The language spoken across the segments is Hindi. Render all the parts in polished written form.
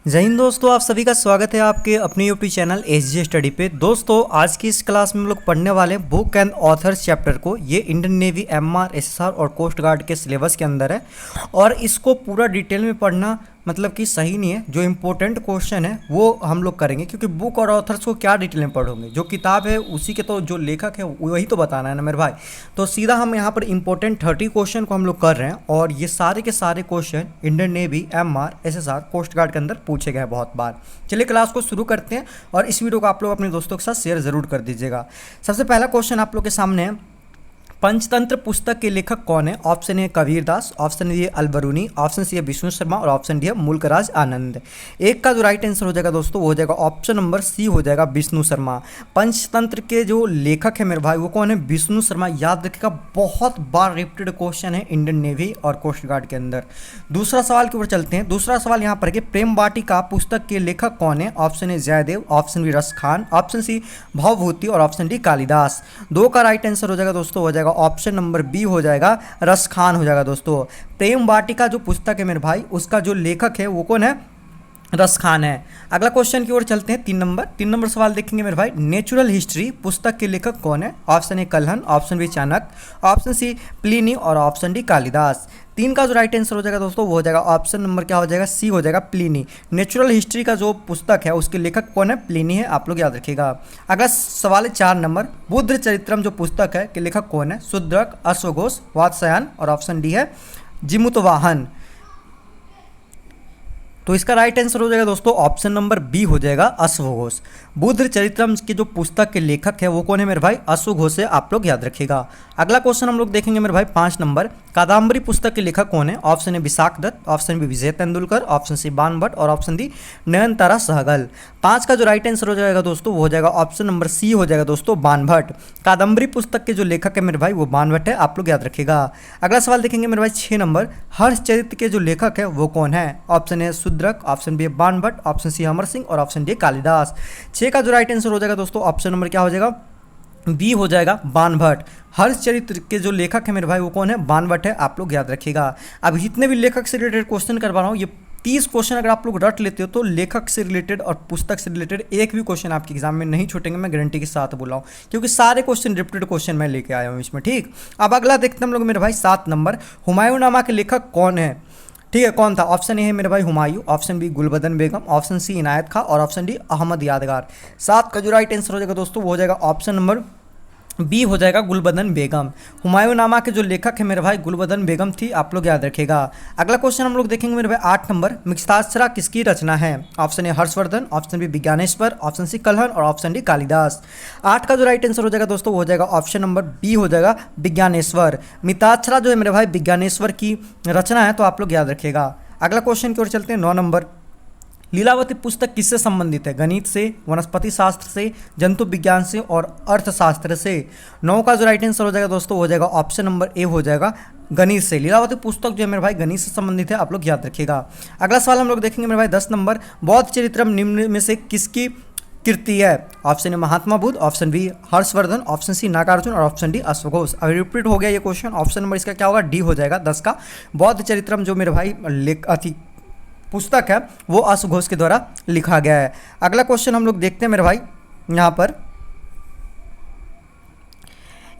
जय हिंद दोस्तों, आप सभी का स्वागत है आपके अपने यूट्यूब चैनल एसजे स्टडी पे। दोस्तों आज की इस क्लास में हम लोग पढ़ने वाले हैं बुक एंड ऑथर्स चैप्टर को। ये इंडियन नेवी, एमआर, एसएसआर और कोस्ट गार्ड के सिलेबस के अंदर है और इसको पूरा डिटेल में पढ़ना मतलब कि सही नहीं है। जो इम्पोर्टेंट क्वेश्चन है वो हम लोग करेंगे, क्योंकि बुक और ऑथर्स को क्या डिटेल में पढ़ोगे, जो किताब है उसी के तो जो लेखक है वही तो बताना है ना मेरे भाई। तो सीधा हम यहाँ पर इम्पोर्टेंट 30 क्वेश्चन को हम लोग कर रहे हैं और ये सारे के सारे question Indian Navy, MR, SSR, coast guard के अंदर पूछे गए बहुत बार। चलिए क्लास को शुरू करते हैं और इस वीडियो को आप लोग अपने दोस्तों के साथ शेयर जरूर कर दीजिएगा। सबसे पहला क्वेश्चन आप लोग के सामने है, पंचतंत्र पुस्तक के लेखक कौन है? Option A Kabir Das, option A Alberuni, option C है विष्णु शर्मा और ऑप्शन डी है मुल्कराज आनंद। एक का जो राइट आंसर हो जाएगा दोस्तों वो हो जाएगा ऑप्शन नंबर सी हो जाएगा विष्णु शर्मा। पंचतंत्र के जो लेखक है मेरे भाई वो कौन है? विष्णु शर्मा। याद रखिएगा, बहुत बार रिपीटेड क्वेश्चन है इंडियन नेवी और कोस्ट गार्ड के अंदर। दूसरा सवाल की ओर चलते हैं। दूसरा सवाल यहाँ पर कि प्रेम वाटिका पुस्तक के लेखक कौन है? Option A Jayadev, option B Ras Khan, option C Bhavabhuti और ऑप्शन डी कालिदास। दो का राइट आंसर हो जाएगा दोस्तों हो जाएगा ऑप्शन नंबर बी हो जाएगा रस खान हो जाएगा दोस्तों। प्रेम वाटिका जो पुस्तक है मेरे भाई उसका जो लेखक है वो कौन है? रस खान है। अगला क्वेश्चन की ओर चलते हैं। 3 नंबर सवाल देखेंगे मेरे भाई, नेचुरल हिस्ट्री पुस्तक के लेखक कौन है? Option A Kalhan, option B Chanakya, option C Pliny और ऑप्शन डी कालिदास। 3 का जो राइट आंसर हो जाएगा दोस्तों वो हो जाएगा ऑप्शन नंबर क्या हो जाएगा? सी हो जाएगा प्लिनी। नेचुरल हिस्ट्री का जो पुस्तक है उसके लेखक कौन है? प्लिनी है, आप लोग याद रखिएगा। अगला सवाल है 4 नंबर, बुद्ध चरित्रम जो पुस्तक है के लेखक कौन है? शूद्रक, अश्वघोष, वात्स्यायन और ऑप्शन डी है जिमुतवाहन। तो इसका राइट आंसर हो जाएगा दोस्तों ऑप्शन नंबर बी हो जाएगा अश्वघोष। बुद्ध चरित्रम की जो पुस्तक के लेखक है वो कौन है मेरे भाई? अश्वघोष है, आप लोग याद रखिएगा। अगला क्वेश्चन हम लोग देखेंगे मेरे भाई 5 नंबर, कादम्बरी पुस्तक के लेखक कौन है? Option A Vishakha Datta, option B Vijay Tendulkar, option C Ban Bhatt और ऑप्शन डी नयनतारा सहगल। 5 का जो राइट आंसर हो जाएगा दोस्तों वो हो जाएगा ऑप्शन नंबर सी हो जाएगा दोस्तों बाण भट्ट। कादम्बरी पुस्तक के जो लेखक है मेरे भाई वो बाण भट्ट है, आप लोग याद रखिएगा। अगला सवाल देखेंगे मेरे भाई 6 नंबर, हर्षचरित्र के जो लेखक है वो कौन है? Option A Shudrak, option B Ban Bhatt, option C Amar Singh और ऑप्शन डी कालिदास। 6 का जो राइट आंसर हो जाएगा दोस्तों ऑप्शन नंबर क्या हो जाएगा? बी हो जाएगा बाण भट्ट। हर्षचरित्र के जो लेखक है मेरे भाई वो कौन है? बाण भट्ट है, आप लोग याद रखिएगा। अब जितने भी लेखक से रिलेटेड क्वेश्चन करवा रहा हूँ ये 30 क्वेश्चन अगर आप लोग रट लेते हो तो लेखक से रिलेटेड और पुस्तक से रिलेटेड एक भी क्वेश्चन आपके एग्जाम में नहीं छूटेंगे, मैं गारंटी के साथ बोल रहा हूँ, क्योंकि सारे क्वेश्चन रिपीटेड क्वेश्चन मैं लेके आया हूँ इसमें। ठीक, अब अगला देखते हैं हम लोग मेरे भाई 7 नंबर, हुमायूंनामा के लेखक कौन है? ठीक है, कौन था? ऑप्शन ए है मेरे भाई हुमायूं, ऑप्शन बी गुलबदन बेगम, ऑप्शन सी इनायत खां और ऑप्शन डी अहमद यादगार। 7 का जो राइट आंसर हो जाएगा दोस्तों वो हो जाएगा ऑप्शन नंबर बी हो जाएगा गुलबदन बेगम। हुमायूंनामा के जो लेखक है मेरे भाई गुलबदन बेगम थी, आप लोग याद रखिएगा। अगला क्वेश्चन हम लोग देखेंगे मेरे भाई 8 नंबर, मिगताक्षरा किसकी रचना है? Option A Harshavardhan, option B Vijnaneshwar, option C Kalhan और ऑप्शन डी कालिदास। 8 का जो राइट आंसर हो जाएगा दोस्तों वो हो जाएगा ऑप्शन नंबर बी हो जाएगा विज्ञानेश्वर। मिगताक्षरा जो है मेरे भाई विज्ञानेश्वर की रचना है, तो आप लोग याद रखिएगा। अगला क्वेश्चन की ओर चलते हैं 9 नंबर, लीलावती पुस्तक किससे संबंधित है? गणित से, वनस्पति शास्त्र से, जंतु विज्ञान से और अर्थशास्त्र से। 9 का जो राइट आंसर हो जाएगा दोस्तों हो जाएगा ऑप्शन नंबर ए हो जाएगा गणित से। लीलावती पुस्तक जो है मेरे भाई गणित से संबंधित है, आप लोग याद रखिएगा। अगला सवाल हम लोग देखेंगे मेरे भाई 10 नंबर, बौद्ध चरित्रम निम्न में से किसकी कृति है? Option A Mahatma Buddha, option B Harshavardhan, option C Nagarjuna और ऑप्शन डी अश्वघोष। अब रिपीट हो गया ये क्वेश्चन, ऑप्शन नंबर इसका क्या होगा? डी हो जाएगा 10 का। बौद्ध चरित्रम जो मेरे भाई पुस्तक है वो अश्वघोष के द्वारा लिखा गया है। अगला क्वेश्चन हम लोग देखते हैं मेरे भाई यहाँ पर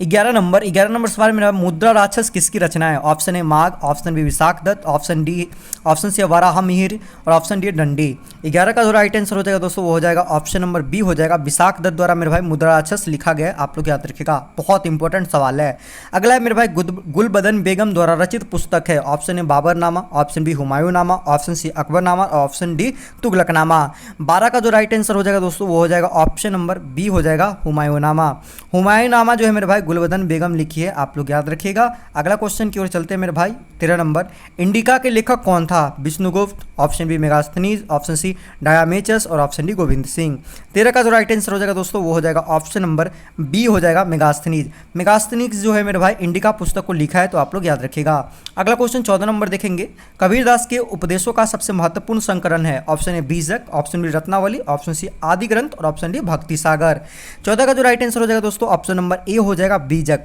11 नंबर सवाल मेरा, मुद्रा राक्षस किसकी रचना है? Option A Magh, option B Vishakha Datta, option C Varaha Mihir और ऑप्शन डी डंडी। 11 का जो राइट आंसर हो जाएगा दोस्तों वो हो जाएगा ऑप्शन नंबर बी हो जाएगा विशाख दत्त द्वारा मेरे भाई मुद्रा राक्षस लिखा गया है, आप लोग याद रखिएगा, बहुत इंपॉर्टेंट सवाल है। अगला है मेरे भाई गुलबदन बेगम द्वारा रचित पुस्तक है। Option A Baburnama, option B Humayunnama, option C Akbarnama और ऑप्शन डी तुगलकनामा। 12 का जो राइट आंसर हो जाएगा दोस्तों वो हो जाएगा ऑप्शन नंबर बी हो जाएगा हुमायूंनामा। हुमायूंनामा जो है मेरे भाई गुलबदन बेगम लिखी है, आप लोग याद रखिएगा। अगला क्वेश्चन की ओर चलते हैं मेरे भाई 13 नंबर, इंडिका के लेखक कौन था? Vishnugupta, option B Megasthenes, option C Deimachus और ऑप्शन डी गोविंद सिंह। 13 का जो राइट आंसर हो जाएगा दोस्तों वो हो जाएगा ऑप्शन नंबर बी हो जाएगा मेगास्थनीज। मेगास्थनीज जो है मेरे भाई इंडिका पुस्तक को लिखा है, तो आप लोग याद रखिएगा। अगला क्वेश्चन 14 नंबर देखेंगे, कबीरदास के उपदेशों का सबसे महत्वपूर्ण संकलन है। Option A Bijak, option B Ratnavali, option C Adi Granth और ऑप्शन डी भक्ति सागर। 14 का जो राइट आंसर हो जाएगा दोस्तों ऑप्शन नंबर ए हो जाएगा बीजक।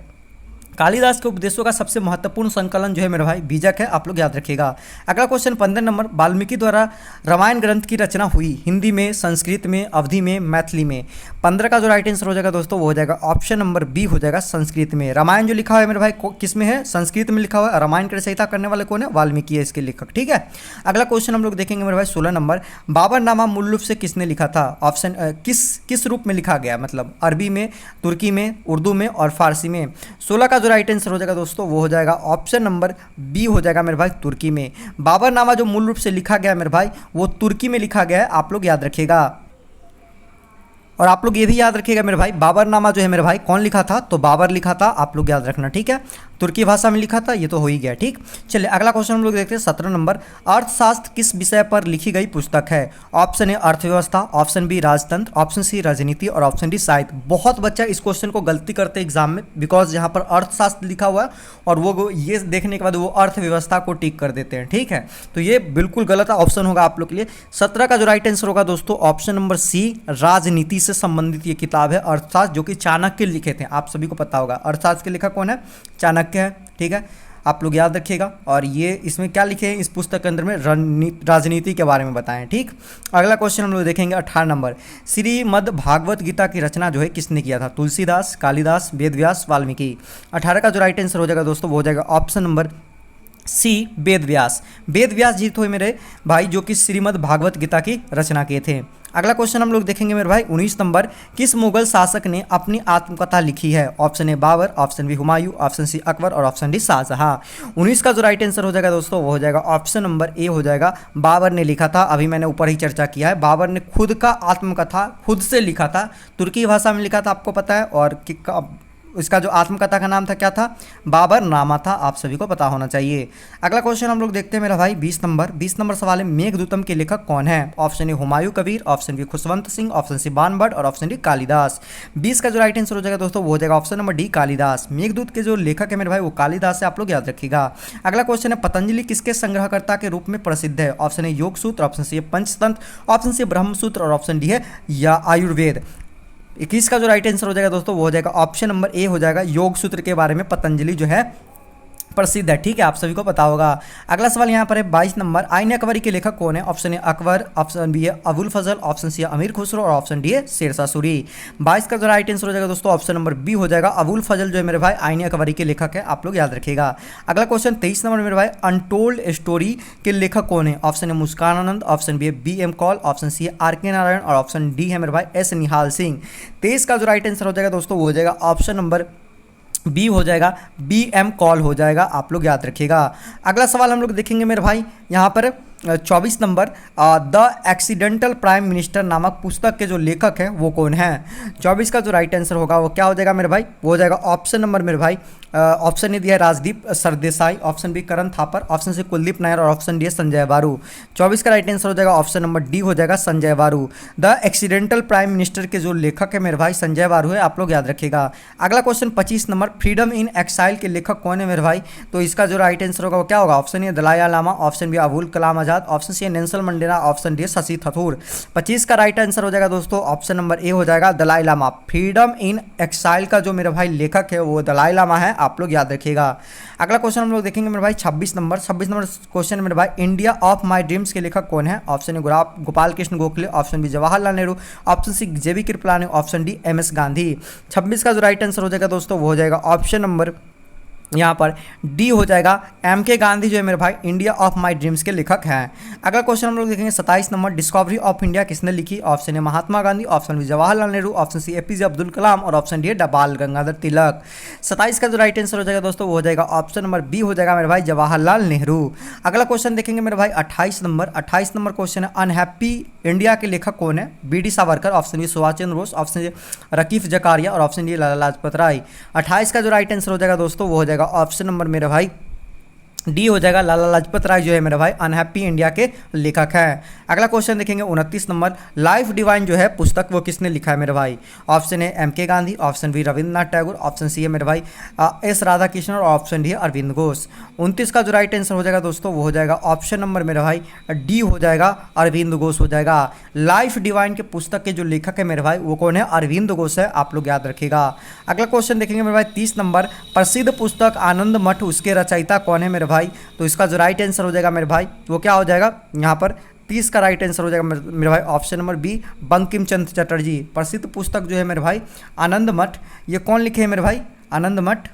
कालिदास के उपदेशों का सबसे महत्वपूर्ण संकलन जो है मेरे भाई बीजक है, आप लोग याद रखिएगा। अगला क्वेश्चन 15 नंबर, वाल्मीकि द्वारा रामायण ग्रंथ की रचना हुई हिंदी में, संस्कृत में, अवधी में, मैथिली में। 15 का जो राइट आंसर हो जाएगा दोस्तों वो हो जाएगा ऑप्शन नंबर बी हो जाएगा संस्कृत में। रामायण जो लिखा हुआ है मेरे भाई किस में है, संस्कृत में लिखा हुआ है। रामायण की रचयिता करने वाले कौन है, वाल्मीकि है इसके लेखक, ठीक है। अगला क्वेश्चन हम लोग देखेंगे मेरे भाई 16 नंबर, बाबरनामा मूल रूप से किसने लिखा था। ऑप्शन किस रूप में लिखा गया, मतलब अरबी में, तुर्की में, उर्दू में और फारसी में। 16 का जो राइट आंसर हो जाएगा दोस्तों वो हो जाएगा ऑप्शन नंबर बी हो जाएगा मेरे भाई तुर्की में। बाबरनामा जो मूल रूप से लिखा गया है मेरे भाई वो तुर्की में लिखा गया है, आप लोग याद रखिएगा। और आप लोग ये भी याद रखिएगा मेरे भाई, बाबरनामा जो है मेरे भाई कौन लिखा था, तो बाबर लिखा था, आप लोग याद रखना, ठीक है। तुर्की भाषा में लिखा था, ये तो हो ही गया, ठीक। चलिए अगला क्वेश्चन हम लोग देखते हैं 17 नंबर, अर्थशास्त्र किस विषय पर लिखी गई पुस्तक है। ऑप्शन ए अर्थव्यवस्था, ऑप्शन बी राजतंत्र, ऑप्शन सी राजनीति और ऑप्शन डी साहित्य। बहुत बच्चा इस क्वेश्चन को गलती करते हैं एग्जाम में, बिकॉज यहाँ पर अर्थशास्त्र लिखा हुआ है और वो ये देखने के बाद वो अर्थव्यवस्था को टिक कर देते हैं, ठीक है। तो ये बिल्कुल गलत ऑप्शन होगा आप लोग के लिए। 17 का जो राइट आंसर होगा दोस्तों ऑप्शन नंबर सी, राजनीति से संबंधित ये किताब है अर्थशास्त्र, जो कि चाणक्य लिखे थे, आप सभी को पता होगा। अर्थशास्त्र के लेखक कौन है, चाणक्य है, ठीक है, आप लोग याद रखिएगा। और ये इसमें क्या लिखे हैं, इस पुस्तक के अंदर में राजनीति के बारे में बताएं, ठीक। अगला क्वेश्चन हम लोग देखेंगे 18 नंबर, श्रीमद् भागवत गीता की रचना जो है किसने किया था। तुलसीदास, कालिदास, वेदव्यास, वाल्मीकि। 18 का जो राइट आंसर हो जाएगा दोस्तों वो हो जाएगा option number C, Vedvyas. Vedvyas ji थे मेरे भाई जो कि श्रीमद् भागवत गीता की रचना किए थे। अगला क्वेश्चन हम लोग देखेंगे मेरे भाई 19 नंबर, किस मुगल शासक ने अपनी आत्मकथा लिखी है। Option A Babur, option B Humayun, option C Akbar और ऑप्शन डी शाहजहां। 19 का जो राइट आंसर हो जाएगा दोस्तों वो हो जाएगा ऑप्शन नंबर ए हो जाएगा, बाबर ने लिखा था। अभी मैंने ऊपर ही चर्चा किया है, बाबर ने खुद का आत्मकथा खुद से लिखा था, तुर्की भाषा में लिखा था, आपको पता है। और इसका जो आत्मकथा का नाम था क्या था, बाबर नामा था, आप सभी को पता होना चाहिए। अगला क्वेश्चन हम लोग देखते हैं मेरा भाई 20 नंबर सवाल है, मेघदूतम के लेखक कौन है। Option A Humayun Kabir, option B Khushwant Singh, option C Banabhatt और ऑप्शन डी कालिदास। 20 का जो राइट आंसर हो जाएगा दोस्तों वो हो जाएगा option number D, Kalidas. Meghdoot के जो लेखक है मेरे भाई वो कालिदास है, आप लोग याद रखिएगा। अगला क्वेश्चन है, पतंजलि किसके संग्रहकर्ता के रूप में प्रसिद्ध है। Option A Yogasutra, option C Panchatantra, option C Brahmasutra और ऑप्शन डी है या आयुर्वेद। 21 का जो राइट आंसर हो जाएगा दोस्तों वो हो जाएगा ऑप्शन नंबर ए हो जाएगा, योग सूत्र के बारे में पतंजलि जो है प्रसिद्ध है, ठीक है, आप सभी को पता होगा। अगला सवाल यहाँ पर है 22 नंबर, आईन अकबरी के लेखक कौन है। Option A Akbar, option B है अबुल फजल, ऑप्शन सी है अमीर खुसरो और ऑप्शन डी है शेरशाह सूरी। 22 का जो राइट आंसर हो जाएगा दोस्तों ऑप्शन नंबर बी हो जाएगा, अबुल फजल जो है मेरे भाई आईन अकबरी के लेखक है, आप लोग याद रखिएगा। अगला क्वेश्चन 23 नंबर मेरे भाई, अनटोल्ड स्टोरी के लेखक कौन है। Option A Muskan Anand, option B है B M Kaul, option C है आर के नारायण और ऑप्शन डी है मेरे भाई एस निहाल सिंह। 23 का जो राइट आंसर हो जाएगा दोस्तों वो हो जाएगा ऑप्शन नंबर बी हो जाएगा, बी एम कॉल हो जाएगा, आप लोग याद रखिएगा। अगला सवाल हम लोग देखेंगे मेरे भाई यहाँ पर 24 number, the accidental prime minister नामक पुस्तक के जो लेखक हैं वो कौन है। 24 का जो राइट आंसर होगा वो क्या हो जाएगा मेरे भाई, वो हो जाएगा ऑप्शन नंबर मेरे भाई ऑप्शन ए दिया है राजदीप सरदेसाई, ऑप्शन बी करण थापर, ऑप्शन सी कुलदीप नायर और ऑप्शन डी है संजय बारू। 24 का राइट आंसर हो जाएगा ऑप्शन नंबर डी हो जाएगा संजय बारू। द एक्सीडेंटल प्राइम मिनिस्टर के जो लेखक है मेरे भाई संजय बारू है, आप लोग याद रखिएगा। अगला क्वेश्चन 25 नंबर, फ्रीडम इन एक्साइल के लेखक कौन है मेरे भाई, तो इसका जो राइट आंसर होगा वो क्या होगा, option A Dalai Lama, option B Abul Kalam Azad, option C Nelson Mandela, option D Shashi Tharoor. 25 का राइट आंसर हो जाएगा दोस्तों ऑप्शन नंबर ए हो जाएगा Dalai Lama. Freedom in exile का जो मेरे भाई लेखक है वो दलाई लामा है, आप लोग याद रखिएगा। अगला क्वेश्चन हम लोग देखेंगे मेरे भाई 26 नंबर क्वेश्चन मेरे भाई, इंडिया ऑफ माय ड्रीम्स के लेखक कौन है। Option A Gopal Krishna Gokhale, option B Jawaharlal Nehru, option C JB Kripalani, option D M S Gandhi. 26 का जो राइट आंसर हो जाएगा दोस्तों वो हो जाएगा ऑप्शन नंबर यहाँ पर डी हो जाएगा, एम के गांधी जो है मेरे भाई इंडिया ऑफ माय ड्रीम्स के लेखक हैं। अगला क्वेश्चन हम लोग देखेंगे 27 नंबर, डिस्कवरी ऑफ इंडिया किसने लिखी। Option A Mahatma Gandhi, option B Jawaharlal Nehru, option C APJ Abdul Kalam और ऑप्शन डी है बाल गंगाधर तिलक। 27 का जो राइट आंसर हो जाएगा दोस्तों वो हो जाएगा ऑप्शन नंबर बी हो जाएगा मेरे भाई जवाहरलाल नेहरू। अगला क्वेश्चन देखेंगे मेरे भाई 28 नंबर क्वेश्चन है, अनहैप्पी इंडिया के लेखक कौन है। B D Savarkar, option B Subhash Chandra Bose, option C रकीफ जकारिया और ऑप्शन डी लाला लाजपत राय। 28 का जो राइट आंसर हो जाएगा दोस्तों वो हो जाएगा ऑप्शन नंबर मेरे भाई डी हो जाएगा, लाला लाजपत राय जो है मेरे भाई अनहैप्पी इंडिया के लेखक हैं। अगला क्वेश्चन देखेंगे 29 नंबर, लाइफ डिवाइन जो है पुस्तक वो किसने लिखा है मेरे भाई? Option A M K Gandhi, option B Rabindranath Tagore, option C है मेरे भाई एस राधा कृष्ण और ऑप्शन डी है अरविंद घोष। 29 का जो राइट आंसर हो जाएगा दोस्तों वो हो जाएगा ऑप्शन नंबर मेरे भाई डी हो जाएगा, अरविंद घोष हो जाएगा। लाइफ डिवाइन के पुस्तक के जो लेखक है मेरे भाई वो कौन है? अरविंद घोष है, आप लोग याद रखिएगा। अगला क्वेश्चन देखेंगे मेरे भाई 30 नंबर, प्रसिद्ध पुस्तक आनंद मठ उसके रचयिता कौन है मेरे भाई? तो इसका जो राइट आंसर हो जाएगा मेरे भाई वो क्या हो जाएगा यहाँ पर? 30 का राइट आंसर हो जाएगा मेरे भाई option number B, Bankim Chandra Chatterjee. प्रसिद्ध पुस्तक जो है मेरे भाई आनंद मठ, ये कौन लिखे हैं मेरे भाई? आनंद मठ।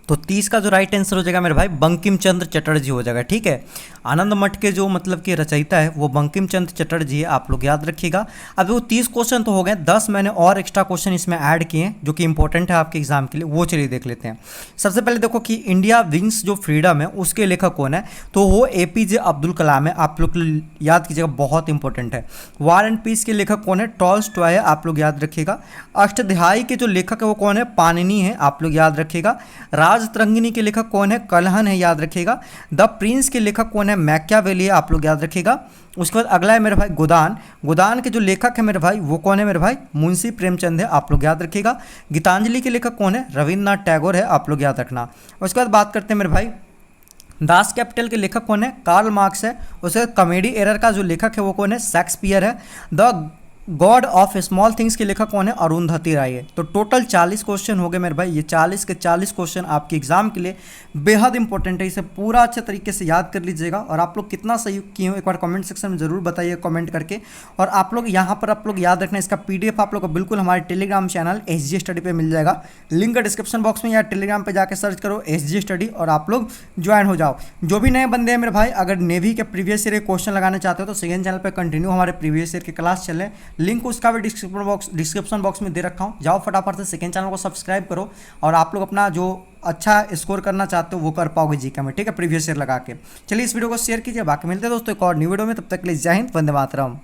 तो 30 का जो राइट आंसर हो जाएगा मेरे भाई बंकिम चंद्र चटर्जी हो जाएगा, ठीक है। आनंद मठ के जो मतलब कि रचयिता है वो बंकिम चंद्र चटर्जी है, आप लोग याद रखिएगा। अब वो 30 क्वेश्चन तो हो गए, 10 मैंने और एक्स्ट्रा क्वेश्चन इसमें ऐड किए हैं जो कि इंपॉर्टेंट है आपके एग्जाम के लिए, वो चलिए देख लेते हैं। सबसे पहले देखो कि इंडिया विंग्स जो फ्रीडम है उसके लेखक कौन है? तो वो APJ अब्दुल कलाम है, आप लोग याद कीजिएगा, बहुत इंपॉर्टेंट है। वार एंड पीस के लेखक कौन है? टॉल्स्टॉय है, आप लोग याद रखिएगा। अष्टध्यायी के जो लेखक है वो कौन है? पाणिनि है, आप लोग याद रखिएगा। राजतरंगिणी के लेखक कौन है? कल्हण है, याद रखिएगा। द प्रिंस के लेखक कौन है? मैकियावेली है, आप लोग याद रखिएगा। उसके बाद अगला है मेरे भाई गोदान। गोदान के जो लेखक है मेरे भाई वो कौन है मेरे भाई? मुंशी प्रेमचंद है, आप लोग याद रखिएगा। गीतांजलि के लेखक कौन है? रविंद्रनाथ टैगोर है, आप लोग याद रखना। उसके बाद बात करते हैं मेरे भाई दास कैपिटल के लेखक कौन है? कार्ल मार्क्स है। उसके बाद कॉमेडी एरर का जो लेखक है वो कौन है? शेक्सपियर है। The God of small things के लेखक कौन है? अरुंधति राय है। तो टोटल 40 क्वेश्चन हो गए मेरे भाई, ये 40 के 40 क्वेश्चन आपके एग्जाम के लिए बेहद इंपॉर्टेंट है, इसे पूरा अच्छे तरीके से याद कर लीजिएगा। और आप लोग कितना सही किए हो एक बार कमेंट सेक्शन में जरूर बताइए कमेंट करके। और आप लोग यहाँ पर आप लोग याद रखना, इसका PDF आप लोग को बिल्कुल हमारे टेलीग्राम चैनल SG स्टडी पे मिल जाएगा, लिंक डिस्क्रिप्शन बॉक्स में, या टेलीग्राम पे जाकर सर्च करो SG स्टडी और आप लोग ज्वाइन हो जाओ। जो भी नए बंदे हैं मेरे भाई, अगर नेवी के प्रीवियस ईयर के क्वेश्चन लगाना चाहते हो तो सेकंड चैनल पर कंटिन्यू हमारे प्रीवियस ईयर के क्लास चले, लिंक उसका भी डिस्क्रिप्शन बॉक्स में दे रखा हूँ, जाओ फटाफट से सेकंड चैनल को सब्सक्राइब करो। और आप लोग अपना जो अच्छा स्कोर करना चाहते हो वो कर पाओगे जीके में, ठीक है, प्रीवियस ईयर लगा के। चलिए इस वीडियो को शेयर कीजिए, बाकी मिलते हैं दोस्तों एक और न्यू वीडियो में, तब तक के लिए जय हिंद, वंदे मातरम।